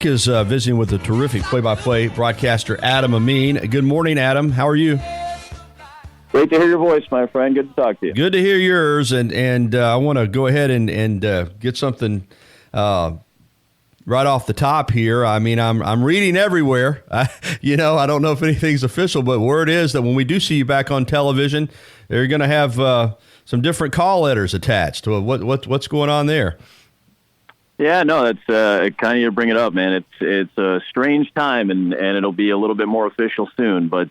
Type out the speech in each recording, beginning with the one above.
Is visiting with the terrific play-by-play broadcaster Adam Amin. Good morning, Adam. How are you? Great to hear your voice, my friend. Good to talk to you. Good to hear yours, and I want to go ahead and get something right off the top here. I mean, I'm reading everywhere. I don't know if anything's official, but word is that when we do see you back on television, they're going to have some different call letters attached. What's going on there? Yeah, no, that's kind of you bring it up, man. It's a strange time, and it'll be a little bit more official soon. But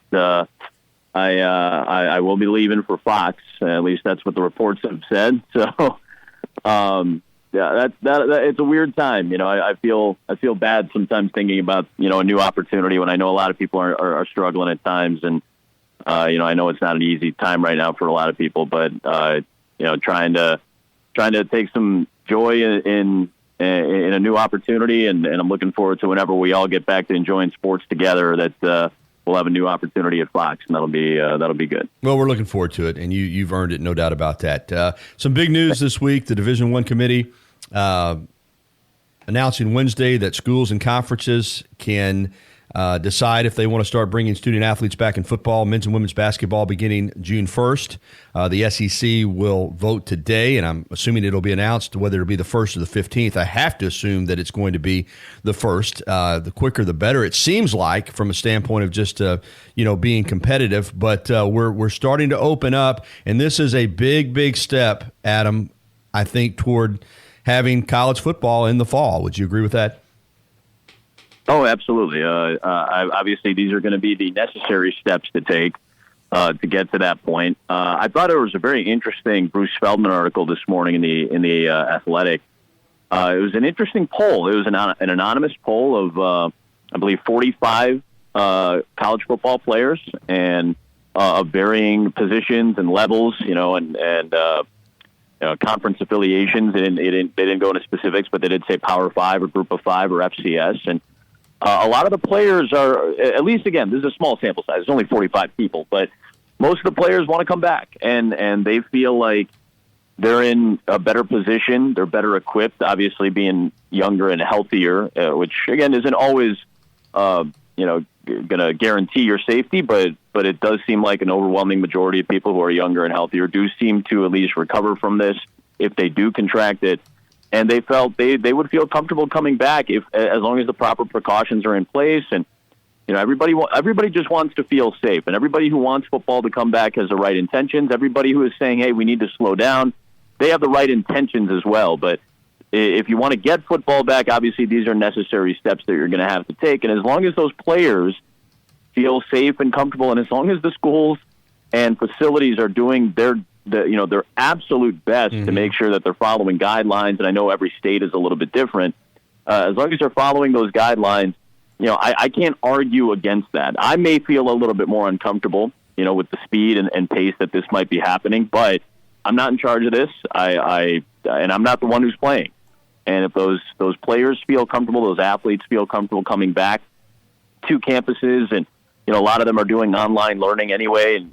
I will be leaving for Fox. At least that's what the reports have said. So, yeah, that it's a weird time. I feel bad sometimes thinking about a new opportunity when I know a lot of people are struggling at times, and I know it's not an easy time right now for a lot of people. But trying to take some joy in a new opportunity, and I'm looking forward to whenever we all get back to enjoying sports together, that we'll have a new opportunity at Fox, and that'll be good. Well, we're looking forward to it, and you've earned it, no doubt about that. Some big news this week: the Division I committee announcing Wednesday that schools and conferences can decide if they want to start bringing student athletes back in football, men's and women's basketball beginning June 1st. The SEC will vote today, and I'm assuming it'll be announced whether it'll be the 1st or the 15th. I have to assume that it's going to be the 1st. The quicker, the better, it seems like, from a standpoint of just being competitive. But we're starting to open up, and this is a big step, Adam, I think, toward having college football in the fall. Would you agree with that? Oh, absolutely. Obviously, these are going to be the necessary steps to take to get to that point. I thought it was a very interesting Bruce Feldman article this morning in the Athletic. It was an interesting poll. It was an anonymous poll of, I believe, 45 college football players and of varying positions and levels, and conference affiliations. They didn't go into specifics, but they did say Power 5 or Group of 5 or FCS. And a lot of the players are, at least, again, this is a small sample size. It's only 45 people, but most of the players want to come back, and they feel like they're in a better position. They're better equipped, obviously being younger and healthier, which, again, isn't always, going to guarantee your safety, but it does seem like an overwhelming majority of people who are younger and healthier do seem to at least recover from this if they do contract it. And they felt they would feel comfortable coming back as long as the proper precautions are in place. And everybody just wants to feel safe, and everybody who wants football to come back has the right intentions. Everybody who is saying, "Hey, we need to slow down," they have the right intentions as well. But if you want to get football back, obviously these are necessary steps that you're going to have to take. And as long as those players feel safe and comfortable, and as long as the schools and facilities are doing their absolute best to make sure that they're following guidelines, and I know every state is a little bit different, as long as they're following those guidelines, I can't argue against that. I may feel a little bit more uncomfortable, with the speed and pace that this might be happening, but I'm not in charge of this. And I'm not the one who's playing. And if those players feel comfortable, those athletes feel comfortable coming back to campuses, and a lot of them are doing online learning anyway, and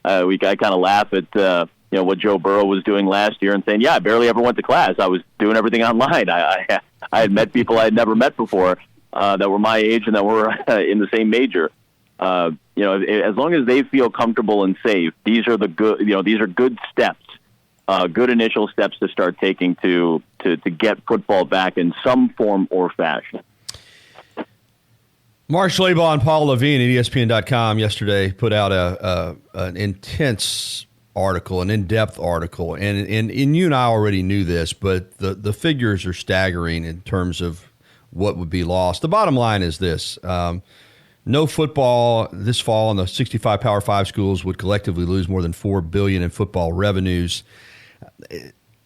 I kind of laugh at what Joe Burrow was doing last year and saying, "Yeah, I barely ever went to class. I was doing everything online. I had met people I had never met before that were my age and that were in the same major." As long as they feel comfortable and safe, these are good steps, good initial steps to start taking to get football back in some form or fashion. Mark Schlabach and Paul Levine at ESPN.com yesterday put out an intense article, an in-depth article, and you and I already knew this, but the figures are staggering in terms of what would be lost. The bottom line is this. No football this fall, and the 65 Power 5 schools would collectively lose more than $4 billion in football revenues.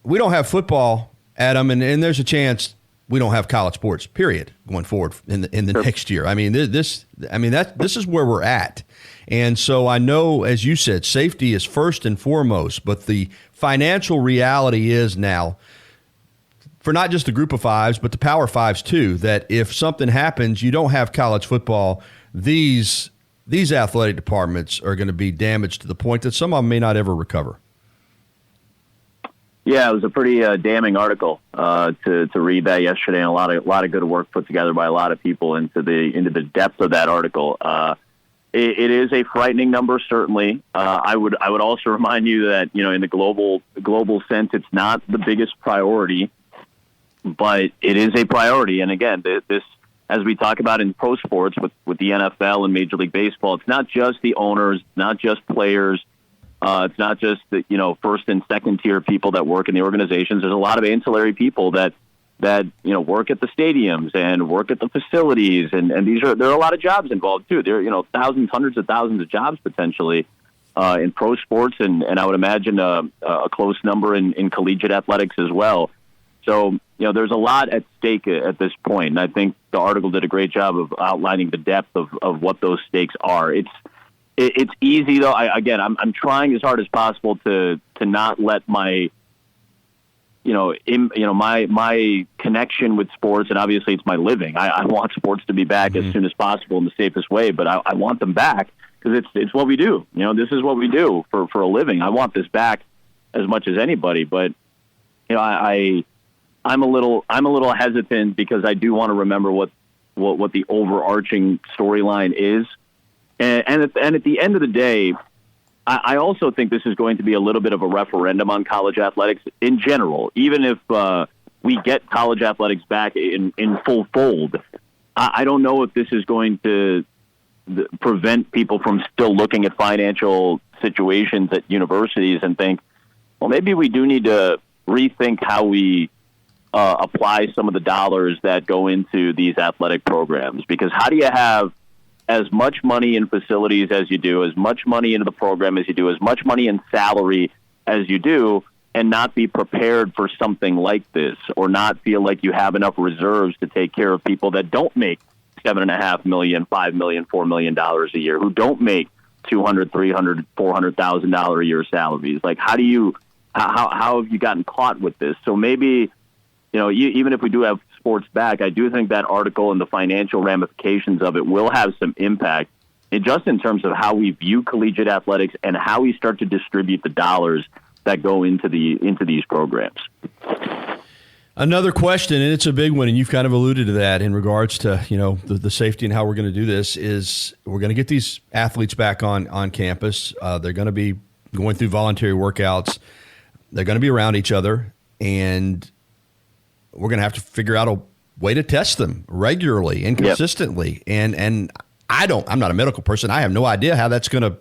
We don't have football, Adam, and there's a chance we don't have college sports, period, going forward in the next year. I mean, this is where we're at. And so I know, as you said, safety is first and foremost, but the financial reality is now, for not just the Group of Fives, but the Power Fives too, that if something happens, you don't have college football, these athletic departments are going to be damaged to the point that some of them may not ever recover. Yeah, it was a pretty damning article to read that yesterday, and a lot of good work put together by a lot of people into the depth of that article. It is a frightening number, certainly. I would also remind you that in the global sense, it's not the biggest priority, but it is a priority. And again, this, as we talk about in pro sports with the NFL and Major League Baseball, it's not just the owners, it's not just players. It's not just the first and second tier people that work in the organizations. There's a lot of ancillary people that work at the stadiums and work at the facilities, and there are a lot of jobs involved too. There are thousands, hundreds of thousands of jobs potentially in pro sports, and I would imagine a close number in collegiate athletics as well. So there's a lot at stake at this point, and I think the article did a great job of outlining the depth of what those stakes are. It's easy though. I'm trying as hard as possible to not let my my connection with sports, and obviously it's my living. I want sports to be back as soon as possible in the safest way, but I want them back because it's what we do. This is what we do for a living. I want this back as much as anybody, but I'm a little hesitant because I do want to remember what the overarching storyline is. And at the end of the day, I also think this is going to be a little bit of a referendum on college athletics in general. Even if we get college athletics back in full fold, I don't know if this is going to prevent people from still looking at financial situations at universities and think, well, maybe we do need to rethink how we apply some of the dollars that go into these athletic programs. Because how do you have as much money in facilities as you do, as much money into the program as you do, as much money in salary as you do, and not be prepared for something like this, or not feel like you have enough reserves to take care of people that don't make $7.5 million, $5 million, $4 million a year, who don't make $200,000, $300,000, $400,000 a year salaries? Like, how have you gotten caught with this? So maybe, even if we do have sports back, I do think that article and the financial ramifications of it will have some impact, just in terms of how we view collegiate athletics and how we start to distribute the dollars that go into these programs. Another question, and it's a big one, and you've kind of alluded to that in regards to the safety and how we're going to do this, is we're going to get these athletes back on campus. They're going to be going through voluntary workouts. They're going to be around each other, and we're going to have to figure out a way to test them regularly and consistently. Yep. And I'm not a medical person. I have no idea how that's going to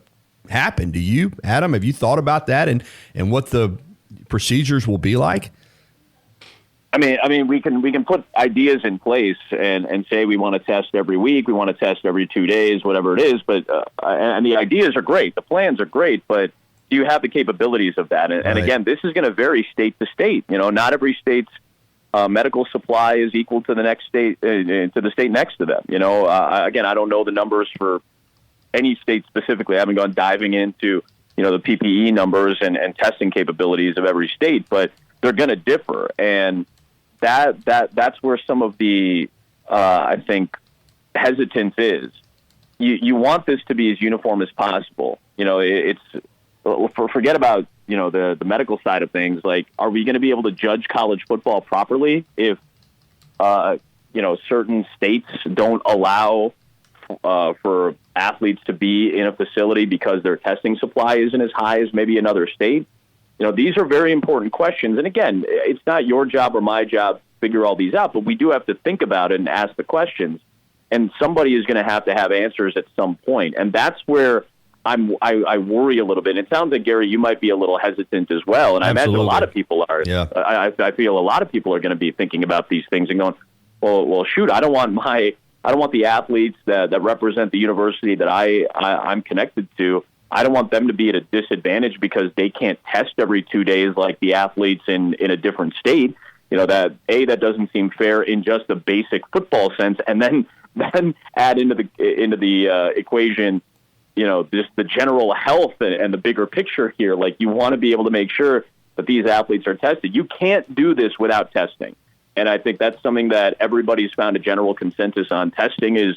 happen. Do you, Adam? Have you thought about that and what the procedures will be like? I mean, we can put ideas in place and say we want to test every week, we want to test every 2 days, whatever it is. But and the ideas are great, the plans are great, but do you have the capabilities of that? And again, this is going to vary state to state. Not every state's medical supply is equal to the next state, to the state next to them. Again, I don't know the numbers for any state specifically. I haven't gone diving into, the PPE numbers and testing capabilities of every state, but they're going to differ. And that's where some of the, I think, hesitance is. You want this to be as uniform as possible. Forget about, the medical side of things. Like, are we going to be able to judge college football properly if, certain states don't allow for athletes to be in a facility because their testing supply isn't as high as maybe another state? These are very important questions. And again, it's not your job or my job to figure all these out, but we do have to think about it and ask the questions. And somebody is going to have answers at some point. And that's where I worry a little bit. It sounds like, Gary, you might be a little hesitant as well. And Absolutely. I imagine a lot of people are. Yeah. I feel a lot of people are going to be thinking about these things and going, well, shoot, I don't want the athletes that represent the university that I'm connected to. I don't want them to be at a disadvantage because they can't test every 2 days like the athletes in a different state. That doesn't seem fair in just the basic football sense, and then add into the equation, just the general health and the bigger picture here. Like, you want to be able to make sure that these athletes are tested. You can't do this without testing. And I think that's something that everybody's found a general consensus on. Testing is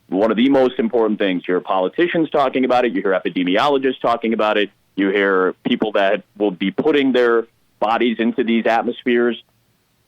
one of the most important things. You hear politicians talking about it. You hear epidemiologists talking about it. You hear people that will be putting their bodies into these atmospheres.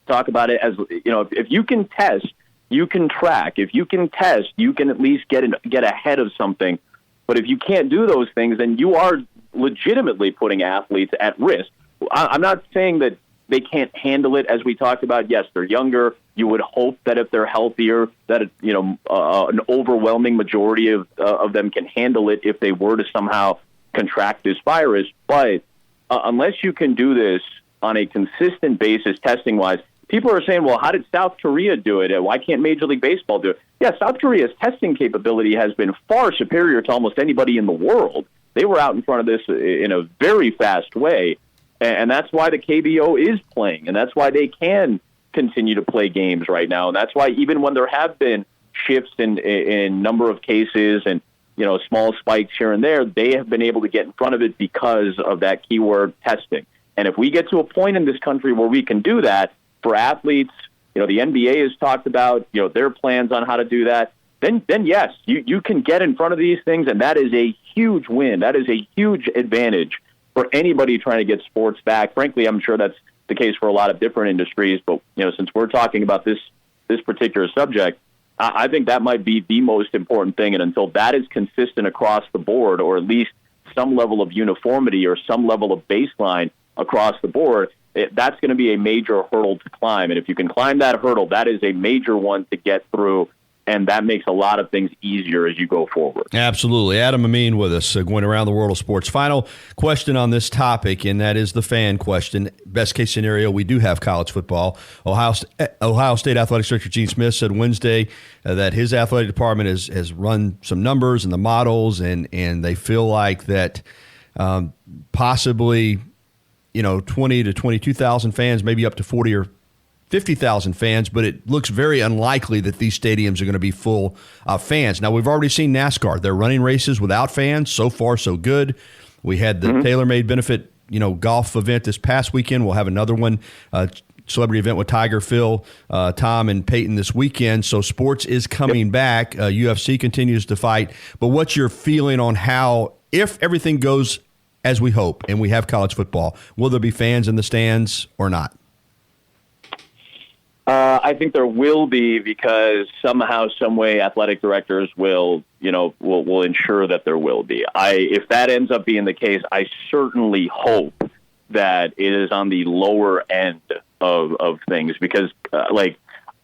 Talk about it as, if you can test, you can track. If you can test, you can at least get ahead of something. But if you can't do those things, then you are legitimately putting athletes at risk. I'm not saying that they can't handle it, as we talked about. Yes, they're younger. You would hope that if they're healthier, that an overwhelming majority of them can handle it if they were to somehow contract this virus. But unless you can do this on a consistent basis, testing-wise, people are saying, well, how did South Korea do it? Why can't Major League Baseball do it? Yeah, South Korea's testing capability has been far superior to almost anybody in the world. They were out in front of this in a very fast way, and that's why the KBO is playing, and that's why they can continue to play games right now, and that's why even when there have been shifts in number of cases and small spikes here and there, they have been able to get in front of it because of that keyword testing. And if we get to a point in this country where we can do that for athletes, the NBA has talked about their plans on how to do that, then yes, you can get in front of these things, and that is a huge win. That is a huge advantage for anybody trying to get sports back. Frankly, I'm sure that's the case for a lot of different industries, but since we're talking about this particular subject, I think that might be the most important thing. And until that is consistent across the board, or at least some level of uniformity or some level of baseline across the board, that's going to be a major hurdle to climb. And if you can climb that hurdle, that is a major one to get through. And that makes a lot of things easier as you go forward. Absolutely. Adam Amin with us, going around the world of sports. Final question on this topic, and that is the fan question. Best case scenario, we do have college football. Ohio State Athletic Director Gene Smith said Wednesday that his athletic department has run some numbers and the models, and they feel like that possibly 20 to 22,000 fans, maybe up to 40 or 50,000 fans, but it looks very unlikely that these stadiums are going to be full of fans. Now, we've already seen NASCAR. They're running races without fans. So far, so good. We had the tailor-made benefit, golf event this past weekend. We'll have another one, celebrity event with Tiger, Phil, Tom, and Peyton this weekend. So sports is coming back. UFC continues to fight. But what's your feeling on how, if everything goes as we hope and we have college football, will there be fans in the stands or not? I think there will be, because somehow, some way, athletic directors will ensure that there will be. If that ends up being the case, I certainly hope that it is on the lower end of things, because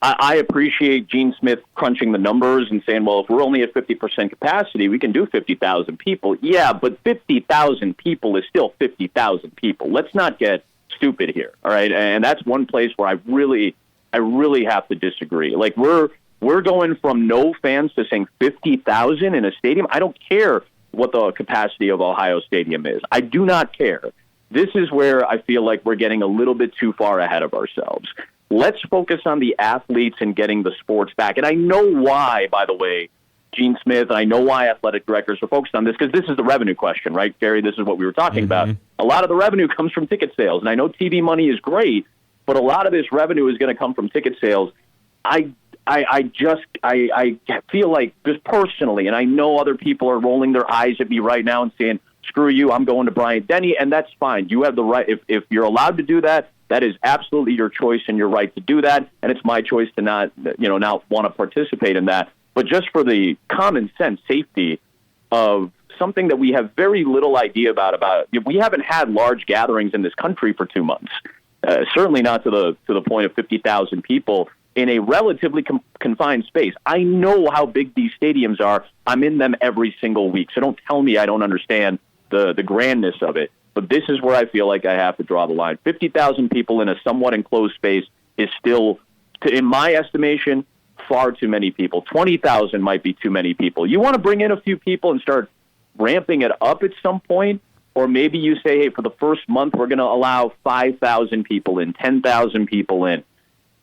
I appreciate Gene Smith crunching the numbers and saying, well, if we're only at 50% capacity, we can do 50,000 people. Yeah, but 50,000 people is still 50,000 people. Let's not get stupid here, all right? And that's one place where I really have to disagree. Like, we're going from no fans to saying 50,000 in a stadium. I don't care what the capacity of Ohio Stadium is. I do not care. This is where I feel like we're getting a little bit too far ahead of ourselves. Let's focus on the athletes and getting the sports back. And I know why, by the way, Gene Smith, and I know why athletic directors are focused on this, because this is the revenue question, right, Jerry? This is what we were talking about. A lot of the revenue comes from ticket sales. And I know TV money is great, but a lot of this revenue is going to come from ticket sales. I feel like, just personally, and I know other people are rolling their eyes at me right now and saying, screw you, I'm going to Bryant-Denny, and that's fine. You have the right. If you're allowed to do that, that is absolutely your choice and your right to do that, and it's my choice to not want to participate in that. But just for the common sense safety of something that we have very little idea about, we haven't had large gatherings in this country for 2 months. Certainly not to the point of 50,000 people in a relatively confined space. I know how big these stadiums are. I'm in them every single week. So don't tell me I don't understand the grandness of it. But this is where I feel like I have to draw the line. 50,000 people in a somewhat enclosed space is still, in my estimation, far too many people. 20,000 might be too many people. You want to bring in a few people and start ramping it up at some point? Or maybe you say, hey, for the first month, we're going to allow 5,000 people in, 10,000 people in.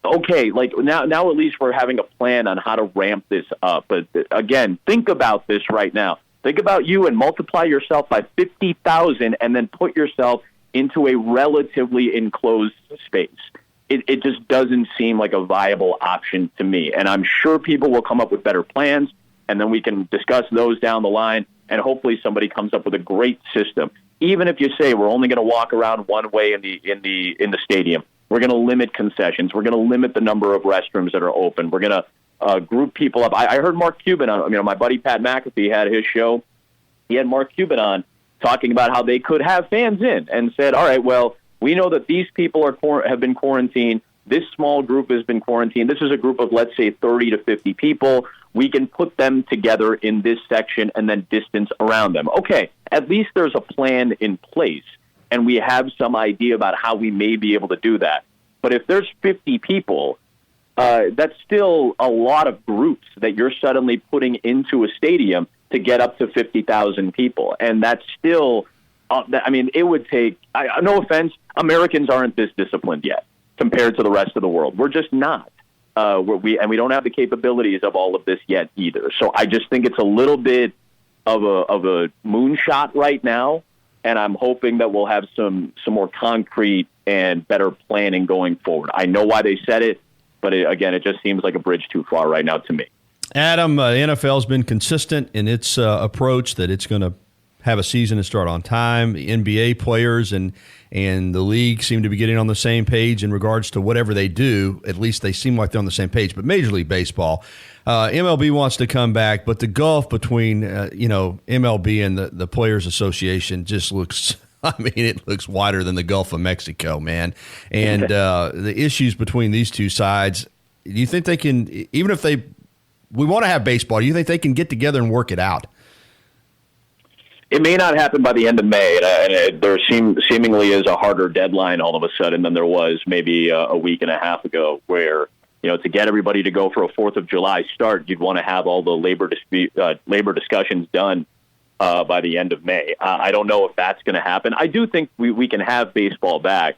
Okay, like now at least we're having a plan on how to ramp this up. But again, think about this right now. Think about you and multiply yourself by 50,000 and then put yourself into a relatively enclosed space. It just doesn't seem like a viable option to me. And I'm sure people will come up with better plans, and then we can discuss those down the line, and hopefully somebody comes up with a great system. even if you say we're only going to walk around one way in the stadium, we're going to limit concessions, we're going to limit the number of restrooms that are open, we're going to group people up. I heard Mark Cuban on, my buddy Pat McAfee had his show. He had Mark Cuban on talking about how they could have fans in and said, all right, well, we know that these people have been quarantined. This small group has been quarantined. This is a group of, let's say, 30 to 50 people. We can put them together in this section and then distance around them. Okay, at least there's a plan in place, and we have some idea about how we may be able to do that. But if there's 50 people, that's still a lot of groups that you're suddenly putting into a stadium to get up to 50,000 people. And that's still, it would take, no offense, Americans aren't this disciplined yet compared to the rest of the world. We're just not. We don't have the capabilities of all of this yet either. So I just think it's a little bit of a moonshot right now, and I'm hoping that we'll have some more concrete and better planning going forward. I know why they said it, but it just seems like a bridge too far right now to me. Adam, the NFL's been consistent in its approach that it's going to have a season and start on time. The NBA players and the league seem to be getting on the same page in regards to whatever they do. At least they seem like they're on the same page. But Major League Baseball, MLB wants to come back, but the gulf between MLB and the Players Association just looks. It looks wider than the Gulf of Mexico, man. And the issues between these two sides. Do you think they can, even if we want to have baseball, do you think they can get together and work it out? It may not happen by the end of May, and there seemingly is a harder deadline all of a sudden than there was maybe a week and a half ago, where to get everybody to go for a 4th of July start, you'd want to have all the labor discussions done by the end of May. I don't know if that's going to happen. I do think we can have baseball back.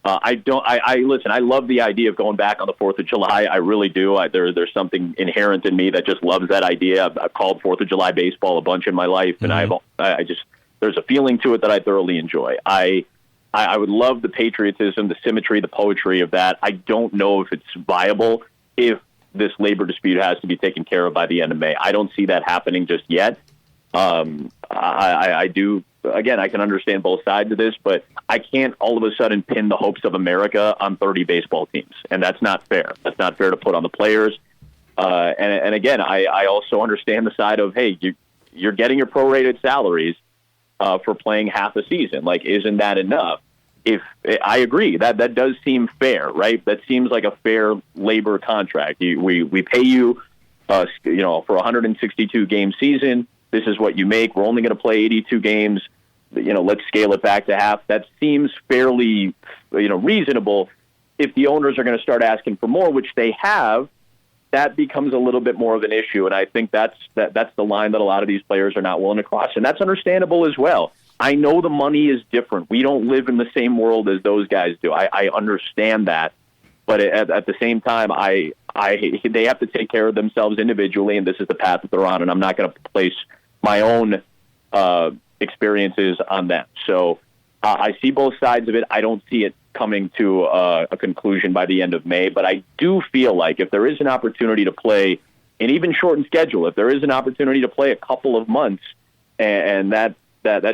Listen, I love the idea of going back on the 4th of July. I really do. There's something inherent in me that just loves that idea. I've called 4th of July baseball a bunch in my life, and there's a feeling to it that I thoroughly enjoy. I would love the patriotism, the symmetry, the poetry of that. I don't know if it's viable if this labor dispute has to be taken care of by the end of May. I don't see that happening just yet. I do. Again, I can understand both sides of this, but I can't all of a sudden pin the hopes of America on 30 baseball teams, and that's not fair. That's not fair to put on the players. And again, I also understand the side of, hey, you're getting your prorated salaries for playing half a season. Like, isn't that enough? If I agree, that does seem fair, right? That seems like a fair labor contract. We pay you, for a 162 game season. This is what you make. We're only going to play 82 games. Let's scale it back to half. That seems fairly, reasonable. If the owners are going to start asking for more, which they have, that becomes a little bit more of an issue. And I think that's the line that a lot of these players are not willing to cross. And that's understandable as well. I know the money is different. We don't live in the same world as those guys do. I understand that. But at the same time, they have to take care of themselves individually, and this is the path that they're on. And I'm not going to place my own experiences on them. So I see both sides of it. I don't see it coming to a conclusion by the end of May, but I do feel like if there is an opportunity to play an even shortened schedule, if there is an opportunity to play a couple of months, and that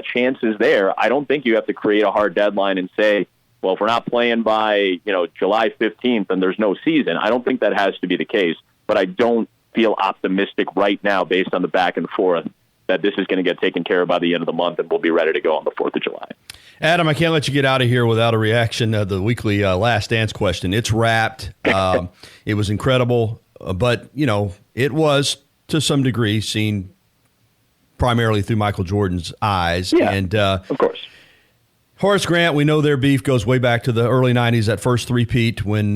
chance is there, I don't think you have to create a hard deadline and say, well, if we're not playing by July 15th, then there's no season. I don't think that has to be the case, but I don't feel optimistic right now based on the back and forth that this is going to get taken care of by the end of the month and we'll be ready to go on the 4th of July. Adam, I can't let you get out of here without a reaction to the weekly Last Dance question. It's wrapped. It was incredible, but, it was, to some degree, seen primarily through Michael Jordan's eyes. Yeah, and of course. Horrace Grant, we know their beef goes way back to the early 90s, that first three-peat when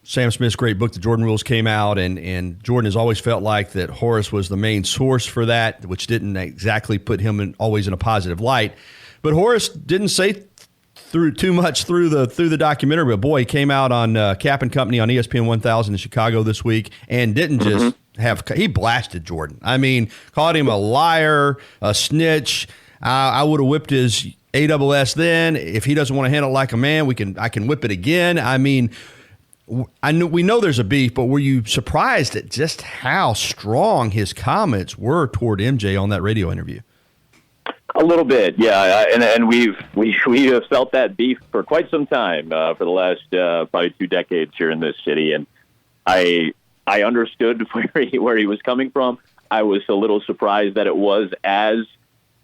Sam Smith's great book, The Jordan Rules, came out, and Jordan has always felt like that Horrace was the main source for that, which didn't exactly put him always in a positive light. But Horrace didn't say too much through the documentary, but boy, he came out on Cap and Company on ESPN 1000 in Chicago this week and didn't just he blasted Jordan. I mean, called him a liar, a snitch. I would have whipped his ASS then. If he doesn't want to handle it like a man, I can whip it again. I mean, we know there's a beef, but were you surprised at just how strong his comments were toward MJ on that radio interview? A little bit, yeah, and we have felt that beef for quite some time, for the last probably 2 decades here in this city, and I understood where he was coming from. I was a little surprised that it was as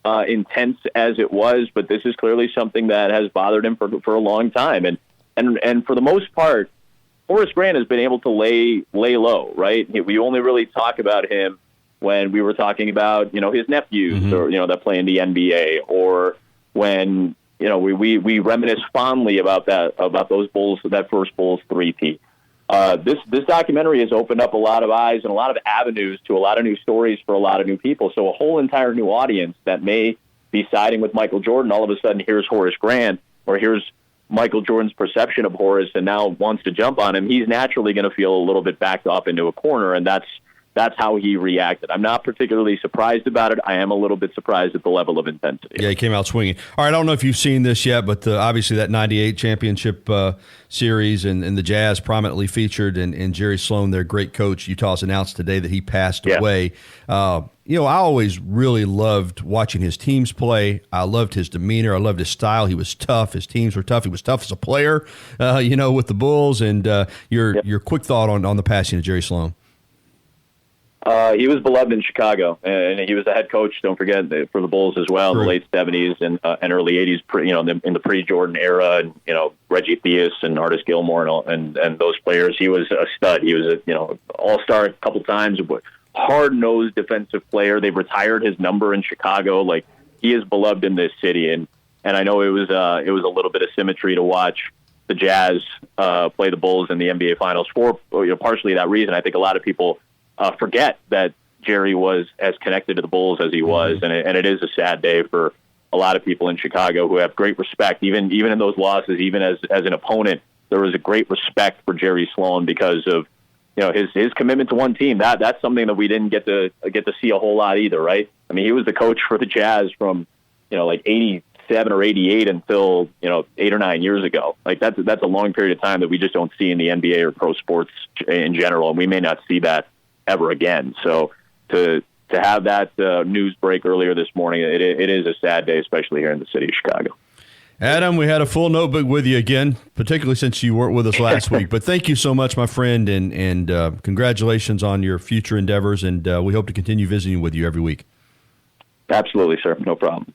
intense as it was, but this is clearly something that has bothered him for a long time, and for the most part, Horrace Grant has been able to lay low, right? We only really talk about him when we were talking about, his nephews or, that play in the NBA, or when, we reminisce fondly about those Bulls, that first Bulls 3-peat. This documentary has opened up a lot of eyes and a lot of avenues to a lot of new stories for a lot of new people. So a whole entire new audience that may be siding with Michael Jordan, all of a sudden here's Horrace Grant, or here's Michael Jordan's perception of Horrace and now wants to jump on him. He's naturally going to feel a little bit backed off into a corner, and that's how he reacted. I'm not particularly surprised about it. I am a little bit surprised at the level of intensity. Yeah, he came out swinging. All right, I don't know if you've seen this yet, but obviously that 98 championship series and the Jazz prominently featured, and Jerry Sloan, their great coach, Utah's announced today that he passed away. I always really loved watching his teams play. I loved his demeanor. I loved his style. He was tough. His teams were tough. He was tough as a player, with the Bulls. And your quick thought on the passing of Jerry Sloan. He was beloved in Chicago, and he was the head coach, don't forget, for the Bulls as well in the late 70s and early 80s, in the pre-Jordan era, and, Reggie Theus and Artis Gilmore and those players. He was a stud. He was all-star a couple times, hard-nosed defensive player. They retired his number in Chicago. Like, he is beloved in this city, and I know it was a little bit of symmetry to watch the Jazz play the Bulls in the NBA Finals for partially that reason. I think a lot of people forget that Jerry was as connected to the Bulls as he was, and it is a sad day for a lot of people in Chicago who have great respect, even in those losses, even as an opponent. There was a great respect for Jerry Sloan because of his commitment to one team. That's something that we didn't get to see a whole lot either, right? I mean, he was the coach for the Jazz from like 87 or 88 until 8 or 9 years ago. Like that's a long period of time that we just don't see in the NBA or pro sports in general, and we may not see that ever again. So to have that news break earlier this morning, it is a sad day, especially here in the city of Chicago. Adam, we had a full notebook with you again, particularly since you weren't with us last week. But thank you so much, my friend, and congratulations on your future endeavors. And we hope to continue visiting with you every week. Absolutely, sir. No problem.